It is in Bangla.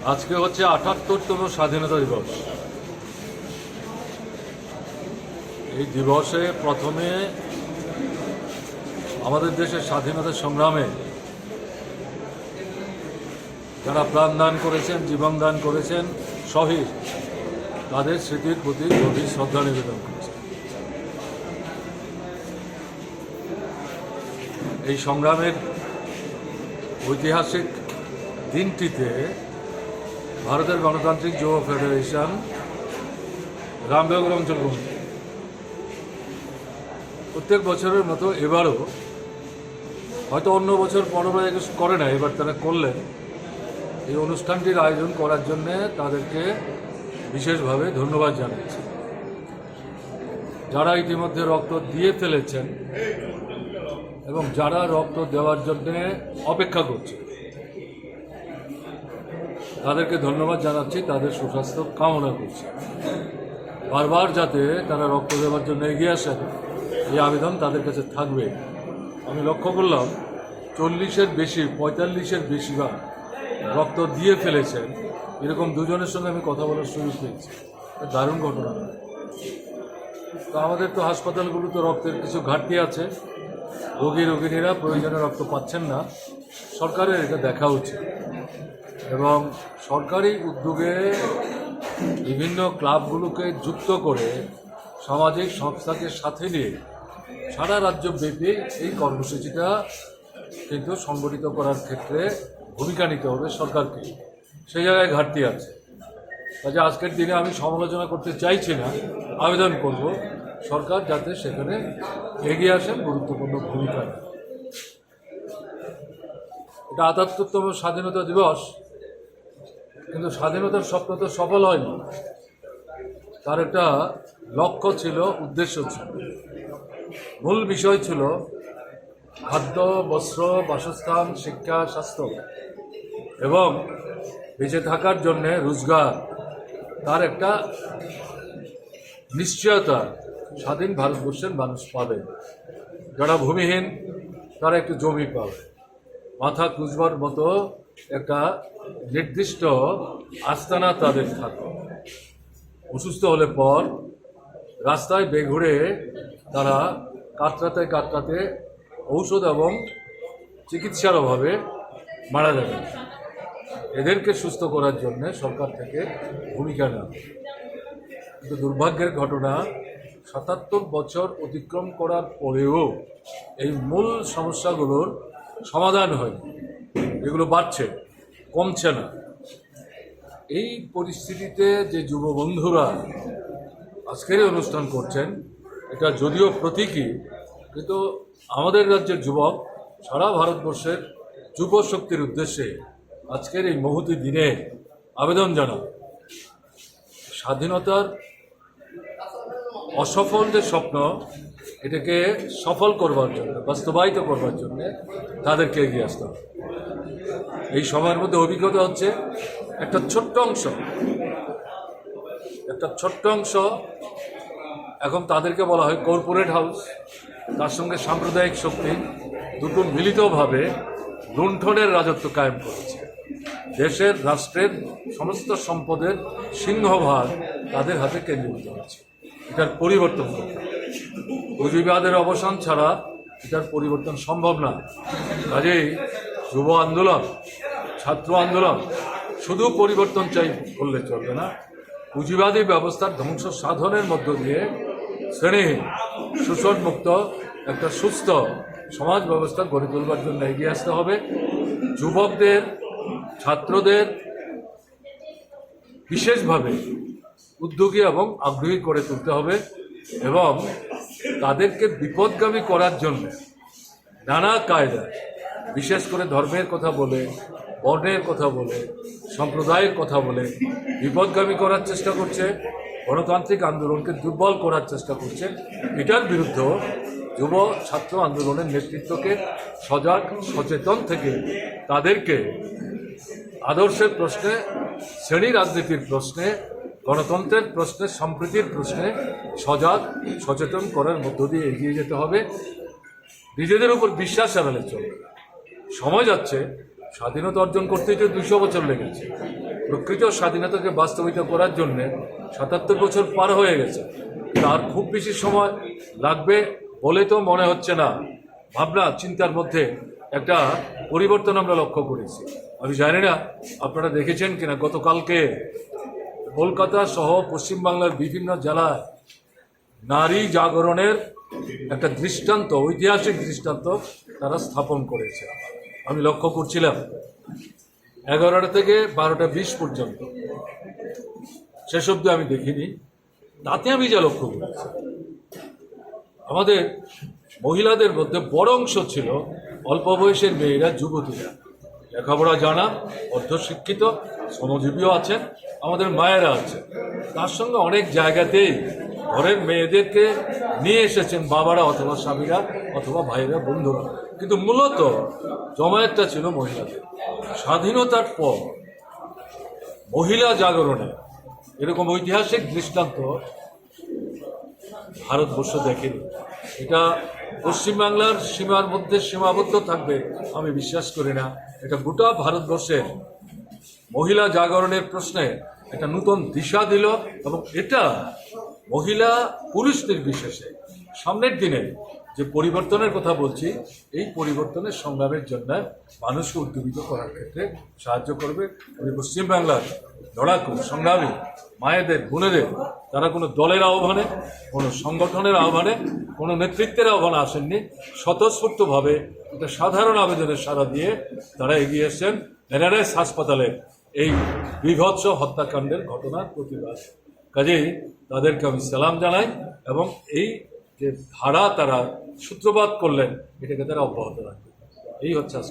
আজকে হচ্ছে ৭৮তম স্বাধীনতা দিবস। এই দিবসে প্রথমে আমাদের দেশের স্বাধীনতা সংগ্রামে যারা প্রাণদান করেছেন, জীবন দান করেছেন, শহীদ, তাদের স্মৃতির প্রতি গভীর শ্রদ্ধা নিবেদন করছে। এই সংগ্রামের ঐতিহাসিক দিনটিতে ভারতের গণতান্ত্রিক যুব ফেডারেশন রামনগর অঞ্চল কমিটি প্রত্যেক বছরের মতো এবারও, হয়তো অন্য বছর পনেরো করে না, এবার তারা করলেন। এই অনুষ্ঠানটির আয়োজন করার জন্যে তাদেরকে বিশেষভাবে ধন্যবাদ জানাচ্ছি। যারা ইতিমধ্যে রক্ত দিয়ে ফেলেছেন এবং যারা রক্ত দেওয়ার জন্যে অপেক্ষা করছে, তাদেরকে ধন্যবাদ জানাচ্ছি, তাদের সুস্বাস্থ্য কামনা করছি। বারবার যাতে তারা রক্ত দেওয়ার জন্য এগিয়ে আসেন, এই আবেদন তাদের কাছে থাকবে। আমি লক্ষ্য করলাম 40-এর বেশি, 45-এর বেশিরভাগ রক্ত দিয়ে ফেলেছেন। এরকম দুজনের সঙ্গে আমি কথা বলার সুযোগ পেয়েছি। দারুণ ঘটনা। তো আমাদের তো হাসপাতালগুলোতে রক্তের কিছু ঘাটতি আছে, রোগীরা প্রয়োজনে রক্ত পাচ্ছেন না। সরকারের এটা দেখা উচিত এবং সরকারি উদ্যোগে বিভিন্ন ক্লাবগুলোকে যুক্ত করে সামাজিক সংস্থাকে সাথে নিয়ে সারা রাজ্যব্যাপী এই কর্মসূচিটা কিন্তু সংগঠিত করার ক্ষেত্রে ভূমিকা নিতে হবে সরকারকে। সেই জায়গায় ঘাটতি আছে। কাজে আজকের দিনে আমি সমালোচনা করতে চাইছি না, আবেদন করব সরকার যাতে সেখানে এগিয়ে আসেন, গুরুত্বপূর্ণ ভূমিকা নেয়। এটা ৭৮তম স্বাধীনতা দিবস, কিন্তু স্বাধীনতার স্বপ্ন তো সফল হয়নি। তার একটা লক্ষ্য ছিল, উদ্দেশ্য ছিল, মূল বিষয় ছিল খাদ্য, বস্ত্র, বাসস্থান, শিক্ষা, স্বাস্থ্য এবং বেঁচে থাকার জন্যে রোজগার। তার একটা নিশ্চয়তা স্বাধীন ভারতবর্ষের মানুষ পাবে। যারা ভূমিহীন তারা একটু জমি পাবে, মাথা কুঁজবার মতো একটা নির্দিষ্ট আস্তানা তাদের থাকে। অসুস্থ হলে পর রাস্তায় বেঘুরে তারা কাতরাতে ঔষধ এবং চিকিৎসার অভাবে মারা যাবে। এদেরকে সুস্থ করার জন্য সরকার থেকে ভূমিকা নেওয়া। কিন্তু দুর্ভাগ্যের ঘটনা, ৭৭ বছর অতিক্রম করার পরেও এই মূল সমস্যাগুলোর সমাধান হয়নি। এগুলো বাড়ছে, কমছে না। এই পরিস্থিতিতে যে যুব বন্ধুরা আজকের অনুষ্ঠান করছেন, এটা যদিও প্রতীকী, কিন্তু আমাদের রাজ্যের যুবক সারা ভারতবর্ষের যুব শক্তির উদ্দেশ্যে আজকের এই মহতী দিনে আবেদন জানান, স্বাধীনতার অসফল যে স্বপ্ন, এটাকে সফল করবার জন্য, বাস্তবায়িত করবার জন্য তাদেরকে এগিয়ে আসতে হবে। এই সময়ের মধ্যে অভিজ্ঞতা হচ্ছে একটা ছোট্ট অংশ, এখন তাদেরকে বলা হয় কর্পোরেট হাউস, তার সঙ্গে সাম্প্রদায়িক শক্তি দুটো মিলিতভাবে লুণ্ঠনের রাজত্ব কায়েম করেছে। দেশের, রাষ্ট্রের সমস্ত সম্পদের সিংহভাগ তাদের হাতে কেন্দ্রীভূত হচ্ছে। এটার পরিবর্তন করতে হবে। পুঁজিবাদের অবসান ছাড়া এটার পরিবর্তন সম্ভব না। কাজেই যুব আন্দোলন, ছাত্র আন্দোলন শুধু পরিবর্তন চাই করলে চলবে না। পুঁজিবাদী ব্যবস্থার ধ্বংস সাধনের মধ্য দিয়ে শ্রেণীহীন, শোষণমুক্ত একটা সুস্থ সমাজ ব্যবস্থা গড়ে তোলবার জন্য এগিয়ে আসতে হবে। যুবকদের, ছাত্রদের বিশেষভাবে উদ্যোগী এবং আগ্রহী করে তুলতে হবে এবং তাদেরকে বিপদগামী করার জন্য নানা কায়দায়, বিশেষ করে ধর্মের কথা বলে, বর্ণের কথা বলে, সম্প্রদায়ের কথা বলে বিপদগামী করার চেষ্টা করছে, গণতান্ত্রিক আন্দোলনকে দুর্বল করার চেষ্টা করছে। এটার বিরুদ্ধে যুব ছাত্র আন্দোলনের নেতৃত্বকে সজাগ, সচেতন থেকে তাদেরকে আদর্শের প্রশ্নে, শ্রেণী রাজনীতির প্রশ্নে, গণতন্ত্রের প্রশ্নে, সম্প্রীতির প্রশ্নে সজাগ, সচেতন করার মধ্য দিয়ে এগিয়ে যেতে হবে। নিজেদের উপর বিশ্বাস হারালে চলবে না। সময় যাচ্ছে, স্বাধীনতা অর্জন করতেই তো 200 বছর লেগেছে। প্রকৃত স্বাধীনতাকে বাস্তবিত করার জন্য ৭৭ বছর পার হয়ে গেছে, তার খুব বেশি সময় লাগবে বলে তো মনে হচ্ছে না। ভাবনা চিন্তার মধ্যে একটা পরিবর্তন আমরা লক্ষ্য করেছি। আমি জানি না আপনারা দেখেছেন কিনা, গতকালকে কলকাতা সহ পশ্চিমবাংলার বিভিন্ন জেলায় নারী জাগরণের একটা দৃষ্টান্ত, ঐতিহাসিক দৃষ্টান্ত তারা স্থাপন করেছে। আমি লক্ষ্য করছিলাম 11টা থেকে 12টা 20 পর্যন্ত, শেষ অবধি আমি দেখিনি। তাতে আমি যা লক্ষ্য করেছি, আমাদের মহিলাদের মধ্যে বড় অংশ ছিল অল্প বয়সের মেয়েরা, যুবতীরা, লেখাপড়া জানা, অর্ধশিক্ষিত, শ্রমজীবীও আছেন, আমাদের মায়েরা আছেন। তার সঙ্গে অনেক জায়গাতেই ঘরের মেয়েদেরকে নিয়ে এসেছেন বাবারা অথবা স্বামীরা অথবা ভাইরা, বন্ধুরা, কিন্তু মূলত জমায়েতটা ছিল মহিলাদের। স্বাধীনতার পর মহিলা জাগরণে এরকম ঐতিহাসিক দৃষ্টান্ত ভারতবর্ষ দেখেনি। এটা পশ্চিমবাংলার সীমার মধ্যে সীমাবদ্ধ থাকবে আমি বিশ্বাস করি না। এটা গোটা ভারতবর্ষের মহিলা জাগরণের প্রশ্নে একটা নতুন দিশা দিল, এবং এটা মহিলা পুরুষ নির্বিশেষে সামনের দিনে যে পরিবর্তনের কথা বলছি, এই পরিবর্তনের সংগ্রামের জন্য মানুষকে উদ্যোগিত করার ক্ষেত্রে সাহায্য করবে। আমি পশ্চিমবাংলার লড়াকু সংগ্রামী মায়েদের, বোনেদের, তারা কোনো দলের আহ্বানে, কোনো সংগঠনের আহ্বানে, কোনো নেতৃত্বের আহ্বানে আসেননি, স্বতঃস্ফূর্তভাবে একটা সাধারণ আবেদনের সাড়া দিয়ে তারা এগিয়ে এসেছেন এনআরএস হাসপাতালের এই বীভৎস হত্যাকাণ্ডের ঘটনার প্রতিবাদ। কাজেই তাদেরকে আমি সালাম জানাই, এবং এই যে ধারা তারা সূত্রপাত করলেন এটাকে তারা অব্যাহত রাখবে। এই হচ্ছে আজকে।